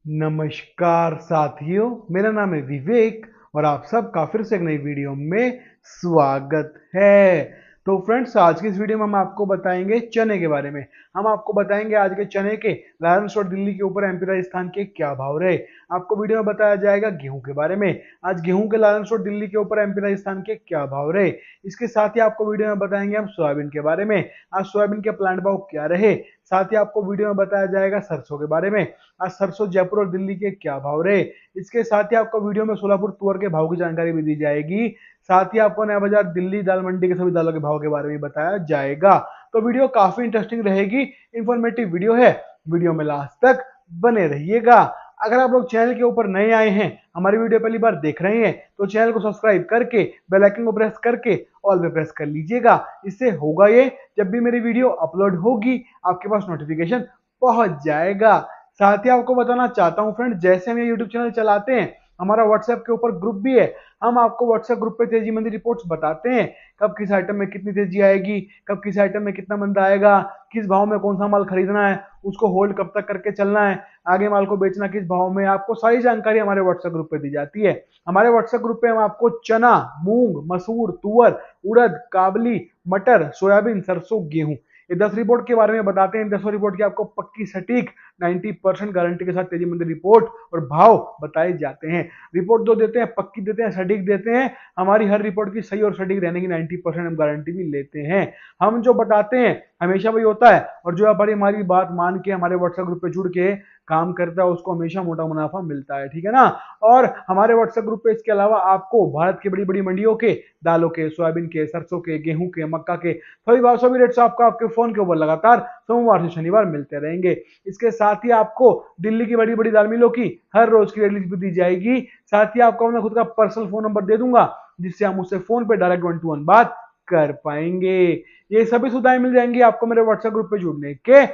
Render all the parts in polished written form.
नमस्कार साथियों, मेरा नाम है विवेक और आप सबका फिर से एक नई वीडियो में स्वागत है। तो फ्रेंड्स, आज की इस वीडियो में हम आपको बताएंगे चने के बारे में। हम आपको बताएंगे आज के चने के लायंस और दिल्ली के ऊपर एमपी राजस्थान के क्या भाव रहे। आपको वीडियो में बताया जाएगा गेहूं के बारे में। आज गेहूं के लायंस और दिल्ली के ऊपर एमपी राजस्थान के क्या भाव रहे। इसके साथ ही आपको वीडियो में बताएंगे हम सोयाबीन के बारे में। आज सोयाबीन के प्लांट भाव क्या रहे। साथ ही आपको वीडियो में बताया जाएगा सरसों के बारे में। आज सरसों जयपुर और दिल्ली के क्या भाव रहे। इसके साथ ही आपको वीडियो में सोलापुर तुअर के भाव की जानकारी भी दी जाएगी। साथ ही आपको नया बाजार दिल्ली दाल मंडी के सभी दालों के भाव के बारे में बताया जाएगा। तो वीडियो काफी इंटरेस्टिंग रहेगी, इंफॉर्मेटिव वीडियो है। वीडियो में लास्ट तक बने रहिएगा। अगर आप लोग चैनल के ऊपर नए आए हैं, हमारी वीडियो पहली बार देख रहे हैं, तो चैनल को सब्सक्राइब करके बेल आइकन को प्रेस करके ऑल पे प्रेस कर लीजिएगा। इससे होगा ये, जब भी मेरी वीडियो अपलोड होगी आपके पास नोटिफिकेशन पहुंच जाएगा। साथ ही आपको बताना चाहता हूं फ्रेंड, जैसे हम ये यूट्यूब चैनल चलाते हैं, हमारा व्हाट्सएप के ऊपर ग्रुप भी है। हम आपको व्हाट्सएप ग्रुप पे तेजी मंदी रिपोर्ट्स बताते हैं, कब किस आइटम में कितनी तेजी आएगी, कब किस आइटम में कितना मंदा आएगा, किस भाव में कौन सा माल खरीदना है, उसको होल्ड कब तक करके चलना है, आगे माल को बेचना किस भाव में, आपको सारी जानकारी हमारे व्हाट्सएप ग्रुप पे दी जाती है। हमारे व्हाट्सएप ग्रुप पे हम आपको चना, मूंग, मसूर, तुअर, उड़द, काबली, मटर, सोयाबीन, सरसों, गेहूं, ये 10 रिपोर्ट के बारे में बताते हैं। 10 रिपोर्ट की आपको पक्की सटीक 90% गारंटी के साथ तेजी मंदी रिपोर्ट और भाव बताए जाते हैं। रिपोर्ट जो देते हैं पक्की देते हैं, सटीक देते हैं। हमारी हर रिपोर्ट की सही और सटीक रहने की 90% हम गारंटी भी लेते हैं। हम जो बताते हैं हमेशा वही होता है, और जो हमारी बात मान के हमारे व्हाट्सएप ग्रुप पे जुड़ के काम करता है उसको हमेशा मोटा मुनाफा मिलता है, ठीक है ना। और हमारे व्हाट्सएप ग्रुप पे इसके अलावा आपको भारत की बड़ी बड़ी मंडियों के दालों के, सोयाबीन के, सरसों के, गेहूं के, मक्का के सभी भाव सभी रेट्स आपको आपके फोन के ऊपर लगातार सोमवार से शनिवार मिलते रहेंगे। इसके साथ ही आपको दिल्ली की बड़ी बड़ी दाल मिलों की हर रोज की रेट लिस्ट भी दी जाएगी। साथ ही आपको मैं खुद का पर्सनल फोन नंबर दे दूंगा, जिससे हम उससे फोन पे डायरेक्ट 1-to-1 बात कर पाएंगे। ये सभी सुविधाएं मिल जाएंगी आपको मेरे व्हाट्सएप ग्रुप पे जुड़ने के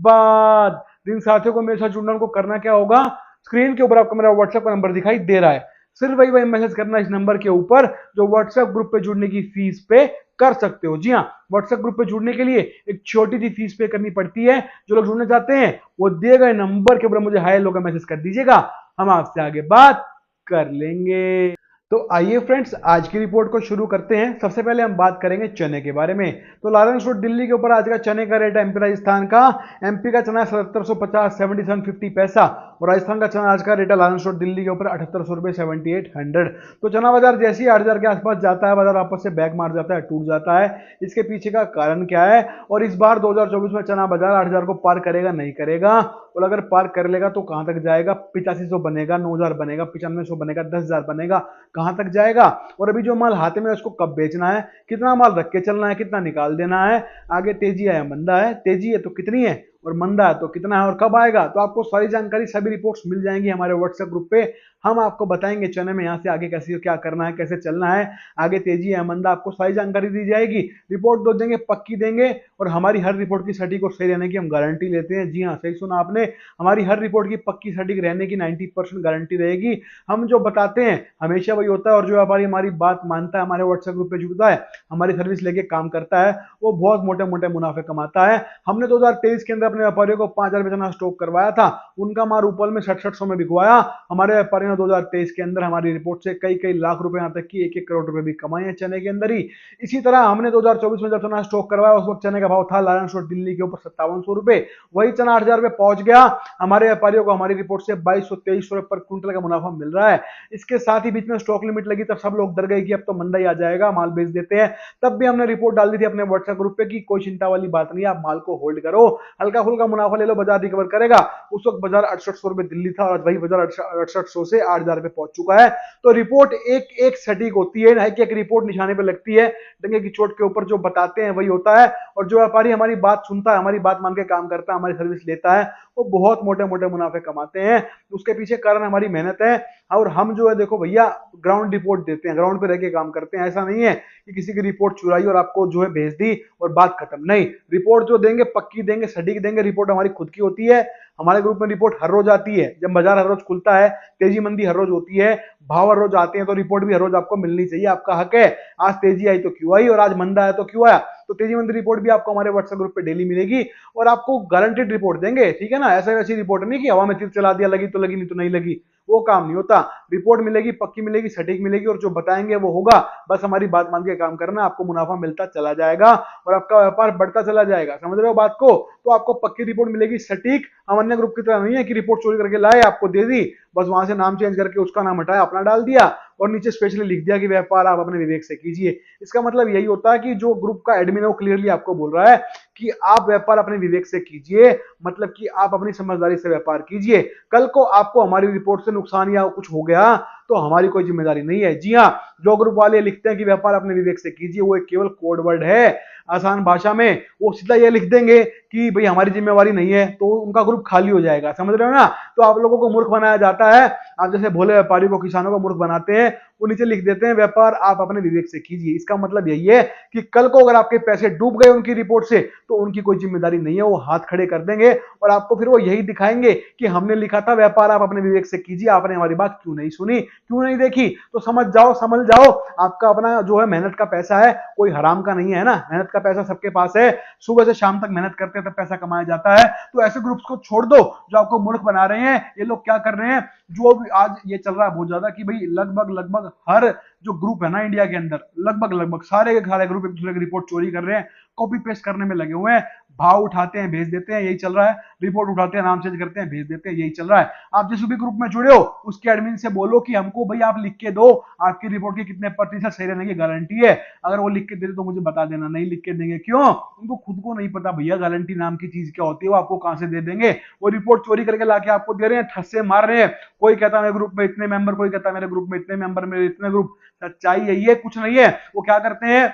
बाद। जिन साथियों को मेरे साथ जुड़ना, उनको करना क्या होगा, स्क्रीन के ऊपर आपको मेरा व्हाट्सएप का नंबर दिखाई दे रहा है, सिर्फ वही मैसेज करना इस नंबर के ऊपर जो व्हाट्सएप ग्रुप पे जुड़ने की फीस पे कर सकते हो। जी हाँ, व्हाट्सएप ग्रुप पे जुड़ने के लिए एक छोटी सी फीस पे करनी पड़ती है। जो लोग जुड़ना चाहते हैं वो दिए गए नंबर के ऊपर मुझे हाय लोग मैसेज कर दीजिएगा, हम आपसे आगे बात कर लेंगे। तो आइए फ्रेंड्स, आज की रिपोर्ट को शुरू करते हैं। सबसे पहले हम बात करेंगे चने के बारे में। तो लारेंस रोड दिल्ली के ऊपर आज का चने का रेट है एमपी राजस्थान का। एमपी का चना 7750 7750 पैसा, और राजस्थान का चना आज का रेट है लारेंस रोड दिल्ली के ऊपर 7800 रुपये 7800। तो चना बाजार जैसे ही 8000 के आसपास जाता है, बाजार वापस से बैक मार जाता है, टूट जाता है। इसके पीछे का कारण क्या है, और इस बार 2024 में चना बाजार 8000 को पार करेगा नहीं करेगा, और अगर पार कर लेगा तो कहां तक जाएगा, 8500 बनेगा, 9000 बनेगा, 9500 बनेगा, 10000 बनेगा, कहां तक जाएगा। और अभी जो माल हाथ में है उसको कब बेचना है, कितना माल रख के चलना है, कितना निकाल देना है, आगे तेजी है या मंदा है, तेजी है तो कितनी है, और मंदा है तो कितना है, और कब आएगा। तो आपको सारी जानकारी, सभी रिपोर्ट्स मिल जाएंगी हमारे व्हाट्सएप ग्रुप पे। हम आपको बताएंगे चने में यहाँ से आगे कैसे क्या करना है, कैसे चलना है, आगे तेजी है मंदा, आपको सारी जानकारी दी जाएगी। रिपोर्ट दो देंगे, पक्की देंगे, और हमारी हर रिपोर्ट की सटीक और सही रहने की हम गारंटी लेते हैं। जी हाँ, सही सुना आपने, हमारी हर रिपोर्ट की पक्की सटीक रहने की 90% गारंटी रहेगी। हम जो बताते हैं हमेशा वही होता है, और जो व्यापारी हमारी बात मानता है, हमारे व्हाट्सएप ग्रुप पे जुड़ता है, हमारी सर्विस लेके काम करता है, वो बहुत मोटे मोटे मुनाफे कमाता है। हमने 2023 के अंदर अपने व्यापारियों को 5000 रुपये चना स्टॉक करवाया था, उनका माल ऊपर में 6700 में बिकवाया। हमारे व्यापारियों ने 2023 के अंदर हमारी रिपोर्ट से कई कई लाख रुपए, यहाँ तक कि 1-1 करोड़ रुपए भी कमाए हैं चने के अंदर ही। इसी तरह हमने 2024 में जब चना स्टॉक करवाया, उस वक्त चने का भाव था लायंस रोड दिल्ली के ऊपर 5700 रुपए। वही चना 8000 रुपए पहुंच गया। हमारे व्यापारियों को हमारी रिपोर्ट से 2200-2300 रुपए पर क्विंटल का मुनाफा मिल रहा है। इसके साथ ही बीच में स्टॉक लिमिट लगी, तब सब लोग डर गए कि अब तो मंदा ही आ जाएगा, माल बेच देते हैं। तब भी हमने रिपोर्ट डाल दी थी अपने व्हाट्सएप ग्रुप पे कि कोई चिंता वाली बात नहीं है, आप माल को होल्ड करो, हल्का फुल्का मुनाफा ले लो, बाजार रिकवर करेगा। उस वक्त बाजार 6800 रुपए दिल्ली था, और वही बाजार 6800 से 8000 रुपए पहुंच चुका है। तो रिपोर्ट एक एक सटीक होती है, ना कि एक रिपोर्ट निशाने पे लगती है, डंगे की चोट के ऊपर जो बताते हैं वही होता है। और जो व्यापारी हमारी बात सुनता है, हमारी बात मान के काम करता है, हमारी सर्विस लेता है, वो बहुत मोटे मोटे मुनाफे कमाते हैं। उसके पीछे कारण हमारी मेहनत है। और हम जो है देखो भैया, ग्राउंड रिपोर्ट देते हैं, ग्राउंड पे रह के काम करते हैं। ऐसा नहीं है कि किसी की रिपोर्ट चुराई और आपको जो है भेज दी और बात खत्म। नहीं, रिपोर्ट जो देंगे पक्की देंगे, सटीक देंगे। रिपोर्ट हमारी खुद की होती है। हमारे ग्रुप में रिपोर्ट हर रोज आती है, जब बाजार हर रोज खुलता है, तेजी मंदी हर रोज होती है, भाव हर रोज आते हैं, तो रिपोर्ट भी हर रोज आपको मिलनी चाहिए, आपका हक है। आज तेजी आई तो क्यों आई, और आज मंदा है तो क्यों आया, तो तेजी मंदी रिपोर्ट भी आपको हमारे व्हाट्सएप ग्रुप पे डेली मिलेगी और आपको गारंटेड रिपोर्ट देंगे, ठीक है ना। ऐसा वैसी रिपोर्ट नहीं कि हवा में तीर चला दिया, लगी तो लगी नहीं तो नहीं लगी, वो काम नहीं होता। रिपोर्ट मिलेगी, पक्की मिलेगी, सटीक मिलेगी और जो बताएंगे वो होगा। बस हमारी बात मान के काम करना, आपको मुनाफा मिलता चला जाएगा और आपका व्यापार बढ़ता चला जाएगा। समझ रहे हो बात को? तो आपको पक्की रिपोर्ट मिलेगी, सटीक। हम अन्य ग्रुप की तरह नहीं है कि रिपोर्ट चोरी करके लाए, आपको दे दी, बस वहां से नाम चेंज करके उसका नाम हटाया, अपना डाल दिया और नीचे स्पेशली लिख दिया कि व्यापार आप अपने विवेक से कीजिए। इसका मतलब यही होता है कि जो ग्रुप का एडमिन है वो क्लियरली आपको बोल रहा है कि आप व्यापार अपने विवेक से कीजिए, मतलब कि आप अपनी समझदारी से व्यापार कीजिए। कल को आपको हमारी रिपोर्ट से नुकसान या कुछ हो गया तो हमारी कोई जिम्मेदारी नहीं है। जी हाँ, जो ग्रुप वाले लिखते हैं कि व्यापार अपने विवेक से कीजिए, वो एक केवल कोड वर्ड है। आसान भाषा में वो सीधा ये लिख देंगे कि भाई हमारी जिम्मेवारी नहीं है, तो उनका ग्रुप खाली हो जाएगा। समझ रहे हो ना? तो आप लोगों को मूर्ख बनाया जाता है। आप जैसे भोले व्यापारी को, किसानों को मूर्ख बनाते हैं, वो नीचे लिख देते हैं व्यापार आप अपने विवेक से कीजिए। इसका मतलब यही है कि कल को अगर आपके पैसे डूब गए उनकी रिपोर्ट से तो उनकी कोई जिम्मेदारी नहीं है, वो हाथ खड़े कर देंगे और आपको फिर वो यही दिखाएंगे कि हमने लिखा था व्यापार आप अपने विवेक से कीजिए, आपने हमारी बात क्यों नहीं सुनी, क्यों नहीं देखी। तो समझ जाओ, समझ जाओ, आपका अपना जो है मेहनत का पैसा है, कोई हराम का नहीं है ना। मेहनत का पैसा सबके पास है, सुबह से शाम तक मेहनत करते हैं तब पैसा कमाया जाता है। तो ऐसे ग्रुप्स को छोड़ दो जो आपको मूर्ख बना रहे हैं। ये लोग क्या कर रहे हैं, जो भी आज ये चल रहा है बहुत ज्यादा कि भाई लगभग हर जो ग्रुप है ना इंडिया के अंदर, लगभग सारे के सारे ग्रुप एक दूसरे की रिपोर्ट चोरी कर रहे हैं, कॉपी पेस्ट करने में लगे हुए हैं। भाव उठाते हैं, भेज देते हैं, यही चल रहा है। रिपोर्ट उठाते हैं, नाम चेंज करते हैं, भेज देते हैं, यही चल रहा है। आप जिस भी ग्रुप में जुड़े हो उसके एडमिन से बोलो कि हमको भाई आप लिख के दो, आपकी रिपोर्ट की कितने प्रतिशत सही रहने की गारंटी है। अगर वो लिख के दे तो मुझे बता देना, नहीं लिख के देंगे क्यों? उनको खुद को नहीं पता भैया गारंटी नाम की चीज क्या होती है, वो आपको कहां से दे देंगे। वो रिपोर्ट चोरी करके लाके आपको दे रहे हैं, ठस्से मार रहे हैं। कोई कहता है मेरे ग्रुप में इतने मेंबर, कोई कहता है मेरे ग्रुप में इतने मेंबर, मेरे इतने ग्रुप। सच्चाई यही है, कुछ नहीं है। वो क्या करते हैं,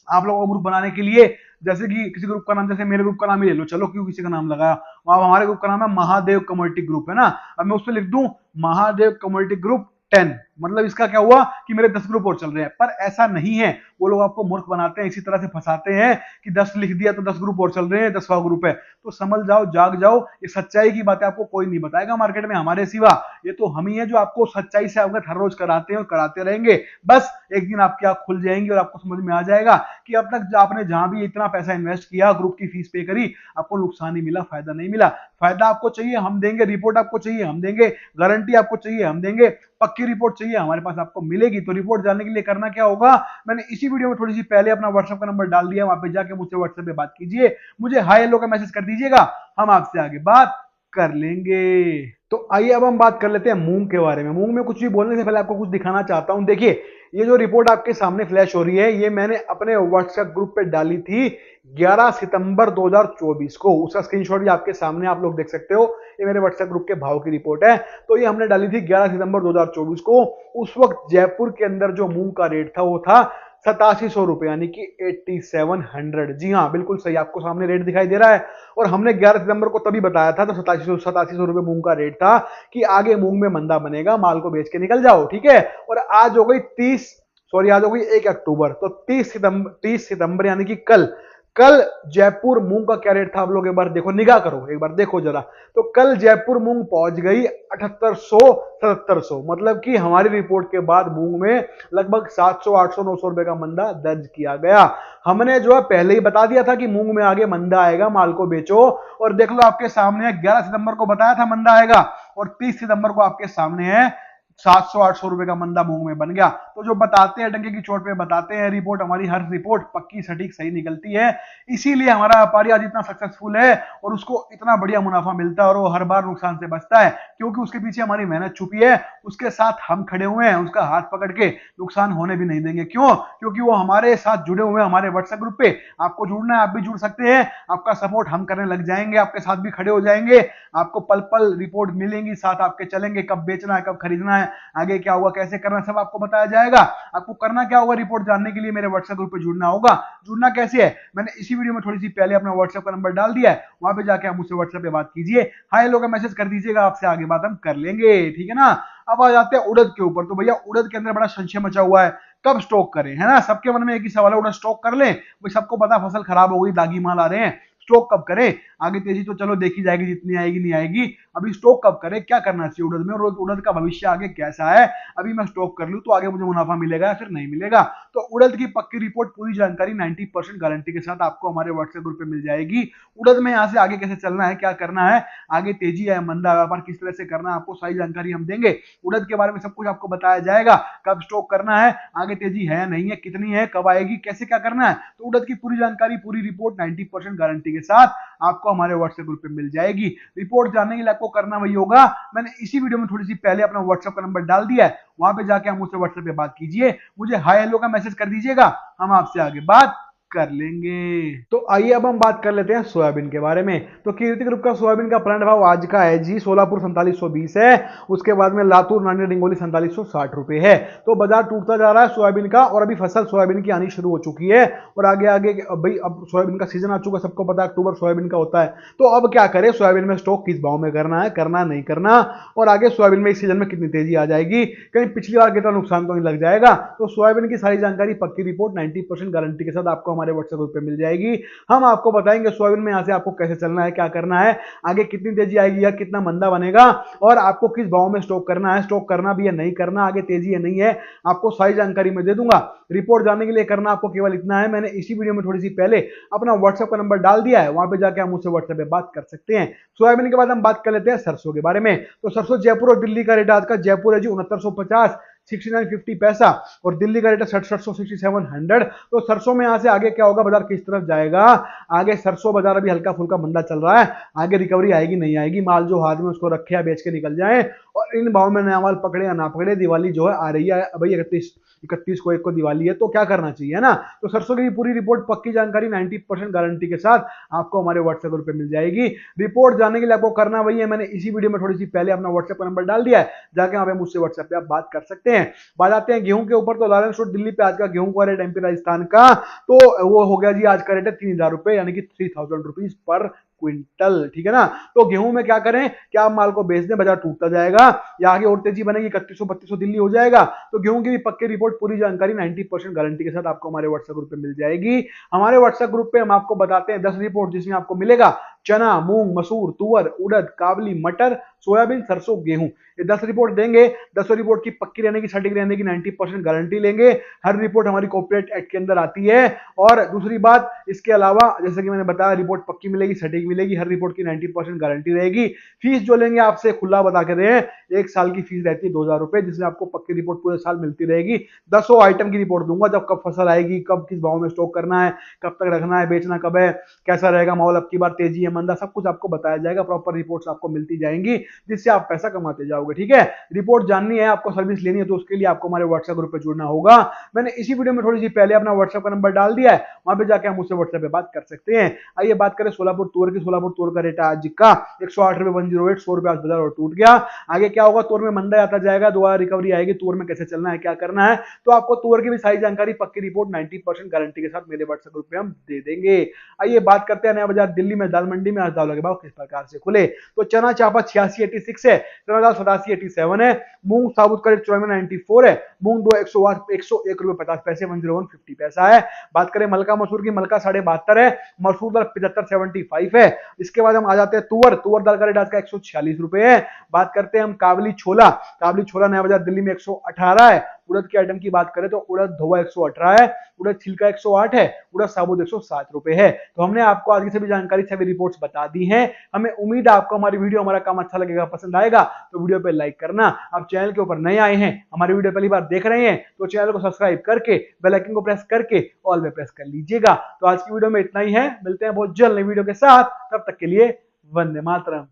आप लोगों को ग्रुप बनाने के लिए, जैसे कि किसी ग्रुप का नाम, जैसे मेरे ग्रुप का नाम ही ले लो, चलो क्यों किसी का नाम लगाया, वहां हमारे ग्रुप का नाम है महादेव कम्युनिटी ग्रुप, है ना। अब मैं उस पर लिख दूं महादेव कम्युनिटी ग्रुप 10, मतलब इसका क्या हुआ कि मेरे 10 ग्रुप और चल रहे हैं। पर ऐसा नहीं है, वो लोग आपको मूर्ख बनाते हैं, इसी तरह से फंसाते हैं कि 10 लिख दिया तो 10 ग्रुप और चल रहे हैं, 10वां ग्रुप है। तो समझ जाओ, जाग जाओ, ये सच्चाई की बात है, आपको कोई नहीं बताएगा मार्केट में हमारे सिवा। ये तो हम ही है जो आपको सच्चाई से अवगत हर रोज कराते हैं और कराते रहेंगे। बस एक दिन आपकी आंख खुल जाएंगी और आपको समझ में आ जाएगा कि अब तक आपने जहां भी इतना पैसा इन्वेस्ट किया, ग्रुप की फीस पे करी, आपको नुकसान ही मिला, फायदा नहीं मिला। फायदा आपको चाहिए, हम देंगे। रिपोर्ट आपको चाहिए, हम देंगे। गारंटी आपको चाहिए, हम देंगे। पक्की रिपोर्ट चाहिए, हमारे पास आपको मिलेगी। तो रिपोर्ट जानने के लिए करना क्या होगा, मैंने इसी वीडियो में थोड़ी सी पहले अपना व्हाट्सएप का नंबर डाल दिया, वहां पे जाके मुझसे व्हाट्सएप पे बात कीजिए, मुझे हाय हेलो का मैसेज कर दीजिएगा, हम आपसे आगे बात कर लेंगे। तो आइए अब हम बात कर लेते हैं मूंग के बारे में। मूंग में कुछ भी बोलने से पहले आपको कुछ दिखाना चाहता हूं। देखिए, ये जो रिपोर्ट आपके सामने फ्लैश हो रही है, ये मैंने अपने व्हाट्सएप ग्रुप पे डाली थी 11 सितंबर 2024 को। उसका स्क्रीनशॉट भी आपके सामने आप लोग देख सकते हो। ये मेरे व्हाट्सएप ग्रुप के भाव की रिपोर्ट है। तो ये हमने डाली थी 11 सितंबर 2024 को। उस वक्त जयपुर के अंदर जो मूंग का रेट था वो था 8700 रुपए, यानी कि 8700। जी हाँ, बिल्कुल सही, आपको सामने रेट दिखाई दे रहा है। और हमने 11 सितंबर को तभी बताया था, तो 8700 रुपए मूंग का रेट था कि आगे मूंग में मंदा बनेगा, माल को बेच के निकल जाओ, ठीक है। और आज हो गई 1 अक्टूबर, तो 30 सितंबर यानी कि कल जयपुर मूंग का क्या रेट था, आप लोग एक बार देखो, निगाह करो, एक बार देखो जरा। तो कल जयपुर मूंग पहुंच गई 7800 7700, मतलब कि हमारी रिपोर्ट के बाद मूंग में लगभग 700 800 900 रुपए का मंदा दर्ज किया गया। हमने जो है पहले ही बता दिया था कि मूंग में आगे मंदा आएगा, माल को बेचो। और देख लो आपके सामने 11 सितंबर को बताया था मंदा आएगा, और 30 सितंबर को आपके सामने है 700 800 रुपए का मंदा मूंग में बन गया। तो जो बताते हैं, डंके की चोट पे बताते हैं, रिपोर्ट, हमारी हर रिपोर्ट पक्की सटीक सही निकलती है। इसीलिए हमारा व्यापारी आज इतना सक्सेसफुल है और उसको इतना बढ़िया मुनाफा मिलता है और वो हर बार नुकसान से बचता है, क्योंकि उसके पीछे हमारी मेहनत छुपी है। उसके साथ हम खड़े हुए हैं, उसका हाथ पकड़ के, नुकसान होने भी नहीं देंगे। क्यों? क्योंकि वो हमारे साथ जुड़े हुए हैं हमारे व्हाट्सएप ग्रुप पे। आपको जुड़ना है, आप भी जुड़ सकते हैं। आपका सपोर्ट हम करने लग जाएंगे, आपके साथ भी खड़े हो जाएंगे। आपको पल पल रिपोर्ट मिलेंगी, साथ आपके चलेंगे, कब बेचना है, कब खरीदना है, आगे क्या होगा, कैसे करना, सब आपको बताया जाएगा। आपको करना क्या होगा, रिपोर्ट जानने के लिए मेरे व्हाट्सएप ग्रुप पे जुड़ना होगा। जुड़ना कैसे है, मैंने इसी वीडियो में थोड़ी सी पहले अपना व्हाट्सएप का नंबर डाल दिया है, वहां पे जाके आप मुझसे व्हाट्सएप पे बात कीजिए, हाय हेलो का मैसेज कर दीजिएगा, आपसे आगे बात हम कर लेंगे, ठीक है ना। अब आ जाते हैं उड़द के ऊपर। तो भैया उड़द के अंदर बड़ा संशय मचा हुआ है, कब स्टॉक करें, है ना। सबके मन में एक ही सवाल है, उड़द स्टॉक कर लें। भाई सबको पता फसल खराब हो गई, दागी माल आ रहे हैं, स्टॉक कब करें? आगे तेजी तो चलो देखी जाएगी, जितनी आएगी नहीं आएगी, अभी स्टॉक कब करें, क्या करना चाहिए उड़द में, और उड़द का भविष्य आगे कैसा है, अभी मैं स्टॉक कर लूं तो आगे मुझे मुनाफा मिलेगा या फिर नहीं मिलेगा। तो उड़द की पक्की रिपोर्ट पूरी जानकारी 90% गारंटी के साथ आपको हमारे व्हाट्सएप ग्रुप पे मिल जाएगी। उड़द में यहाँ से आगे कैसे चलना है, क्या करना है, आगे तेजी है मंदा व्यापार किस तरह से करना है, आपको सारी जानकारी हम देंगे। उड़द के बारे में सब कुछ आपको बताया जाएगा, कब स्टॉक करना है, आगे तेजी है नहीं है, कितनी है, कब आएगी, कैसे क्या करना है। तो उड़द की पूरी जानकारी, पूरी रिपोर्ट 90% गारंटी के साथ आपको हमारे व्हाट्सएप ग्रुप पे मिल जाएगी। रिपोर्ट जानने के लिए आपको करना वही होगा, मैंने इसी वीडियो में थोड़ी सी पहले अपना व्हाट्सएप का नंबर डाल दिया है, वहां पे जाके हम मुझसे व्हाट्सएप पे बात कीजिए, मुझे हाय हेलो का मैसेज कर दीजिएगा, हम आपसे आगे बात कर लेंगे। तो आइए अब हम बात कर लेते हैं सोयाबीन के बारे में। तो कीर्ति ग्रुप का सोयाबीन का प्लांट भाव आज का है जी, सोलापुर 4720 है, उसके बाद में लातूर नांदेड़ डिंगोली 4760 रुपए है। तो बाजार टूटता जा रहा है सोयाबीन का, और अभी फसल सोयाबीन की आनी शुरू हो चुकी है, और आगे आगे भाई अब सोयाबीन का सीजन आ चुका है, सबको पता है अक्टूबर सोयाबीन का होता है। तो अब क्या करें, सोयाबीन में स्टॉक किस भाव में करना है, करना नहीं करना, और आगे सोयाबीन में इस सीजन में कितनी तेजी आ जाएगी, कहीं पिछली बार कितना नुकसान तो नहीं लग जाएगा। तो सोयाबीन की सारी जानकारी, पक्की रिपोर्ट 90% गारंटी के साथ आपको हमारे व्हाट्सएप ग्रुप पे मिल जाएगी। हम आपको बताएंगे सोयाबीन में यहां से आपको कैसे चलना है, क्या करना है, आगे कितनी तेजी आएगी या कितना मंदा बनेगा, और आपको किस भाव में स्टॉक करना है, स्टॉक करना भी है नहीं करना, आगे तेजी है नहीं है, आपको सारी जानकारी मैं दे दूंगा। रिपोर्ट जानने के लिए करना आपको केवल इतना है, मैंने इसी वीडियो में थोड़ी सी पहले अपना व्हाट्सएप का नंबर डाल दिया है, वहां पे जाके हम मुझसे व्हाट्सएप पे बात कर सकते हैं। सोयाबीन के बाद हम बात कर लेते हैं सरसों के बारे में। तो सरसों जयपुर और दिल्ली का रेट आज का, जयपुर है जी 6950 6950 पैसा, और दिल्ली का रेट है 6700 तो सरसों में यहां से आगे क्या होगा, बाजार किस तरफ जाएगा, आगे सरसों बाजार अभी हल्का फुल्का मंदा चल रहा है, आगे रिकवरी आएगी नहीं आएगी, माल जो हाथ में उसको रखे या बेच के निकल जाए, और इन भाव में नया माल पकड़े या ना पकड़े, दिवाली जो है आ रही है भाई 31 को, 1 को दिवाली है, तो क्या करना चाहिए, है ना। तो सरसों की पूरी रिपोर्ट, पक्की जानकारी 90% गारंटी के साथ आपको हमारे व्हाट्सएप ग्रुप पे मिल जाएगी। रिपोर्ट जानने के लिए आपको करना वही है, मैंने इसी वीडियो में थोड़ी सी पहले अपना व्हाट्सएप का नंबर डाल दिया है, जाके वहां पे मुझसे व्हाट्सएप पे आप बात कर सकते हैं। बात आते हैं गेहूं के ऊपर। तो लालन स्टोर दिल्ली पे आज का गेहूं का रेट, एमपी राजस्थान का, तो वो हो गया जी, आज का रेट है 3000 रुपए, यानी कि 3000 रुपीज पर क्विंटल, ठीक है ना। तो गेहूं में क्या करें, क्या आप माल को बेच दें, बाजार टूटता जाएगा, या आगे और तेजी बनेगी, 3100 दिल्ली हो जाएगा। तो गेहूं की भी पक्की रिपोर्ट, पूरी जानकारी 90% गारंटी के साथ आपको हमारे व्हाट्सएप ग्रुप पे मिल जाएगी। हमारे व्हाट्सएप ग्रुप पे हम आपको बताते हैं 10 रिपोर्ट, जिसमें आपको मिलेगा चना, मूंग, मसूर, तुअर, उड़द, काबली, मटर, सोयाबीन, सरसों, गेहूं, ये 10 रिपोर्ट देंगे। 10 रिपोर्ट की पक्की रहने की, सटीक रहने की 90% गारंटी लेंगे। हर रिपोर्ट हमारी कॉर्पोरेट एक्ट के अंदर आती है। और दूसरी बात, इसके अलावा जैसे कि मैंने बताया, रिपोर्ट पक्की मिलेगी, सटीक मिलेगी, हर रिपोर्ट की 90% गारंटी रहेगी। फीस जो लेंगे आपसे खुला बता के रहे हैं, 1 साल की फीस रहती है 2000 रुपए, जिसमें आपको पक्की रिपोर्ट पूरे साल मिलती रहेगी। 10 आइटम की रिपोर्ट दूंगा, जब कब फसल आएगी, कब किस भाव में स्टॉक करना है, कब तक रखना है, बेचना कब है, कैसा रहेगा माहौल, अब की बार तेजी है मंदा, सब कुछ आपको बताया जाएगा। प्रॉपर रिपोर्ट्स आपको मिलती जाएंगी, जिससे आप पैसा कमाते जाओगे, ठीक है। रिपोर्ट जाननी है, आपको सर्विस लेनी है, तो उसके लिए आपको हमारे व्हाट्सएप ग्रुप पे जुड़ना होगा। मैंने इसी वीडियो में थोड़ी सी पहले अपना व्हाट्सएप का नंबर डाल दिया है, वहां पे जाके हम मुझसे व्हाट्सएप पे बात कर सकते हैं। आइए बात करें सोलापुर तुअर की। सोलापुर तुअर का रेट आज का 108 रुपए 108, 100 रुपए आज बाजार और टूट गया। आगे क्या होगा, तुअर में मंदा आता जाएगा, दोबारा रिकवरी आएगी, तुअर में कैसे चलना है, क्या करना है, तो आपको तुअर की भी सारी जानकारी, पक्की रिपोर्ट 90% गारंटी के साथ मेरे व्हाट्सएप ग्रुप पे हम दे देंगे। आइए बात करते हैं नया बाजार दिल्ली में, दाल मंडी में आज दालों के भाव किस प्रकार से खुले। तो चना चापा 8686 है, चना दाल 8787 है, मूंग साबुत का रेट 9494 है, मूंग 101 रुपए 50 पैसे 10150 पैसा है। बात करें मलका मसूर की, मलका 72 है, मसूर दाल 7575 है। इसके बाद हम आ जाते हैं तुअर। तुअर दाल का रेट आज का 146 रुपए है। बात करते हैं हम काबली छोला। काबली छोला नया बाजार दिल्ली में 118 है। उड़द के आइटम की बात करें तो उड़द धोवा 118 है, उड़द छिलका 108 है, उड़द साबुत 107 रुपए है। तो हमने आपको आज की सभी जानकारी, सभी रिपोर्ट्स बता दी हैं। हमें उम्मीद है आपको हमारी वीडियो, हमारा काम अच्छा लगेगा, पसंद आएगा, तो वीडियो पे लाइक करना। आप चैनल के ऊपर नए आए हैं, हमारी वीडियो पहली बार देख रहे हैं, तो चैनल को सब्सक्राइब करके बेल आइकन को प्रेस करके ऑल पे प्रेस कर लीजिएगा। तो आज की वीडियो में इतना ही है, मिलते हैं बहुत जल्द नई वीडियो के साथ, तब तक के लिए वंदे मातरम।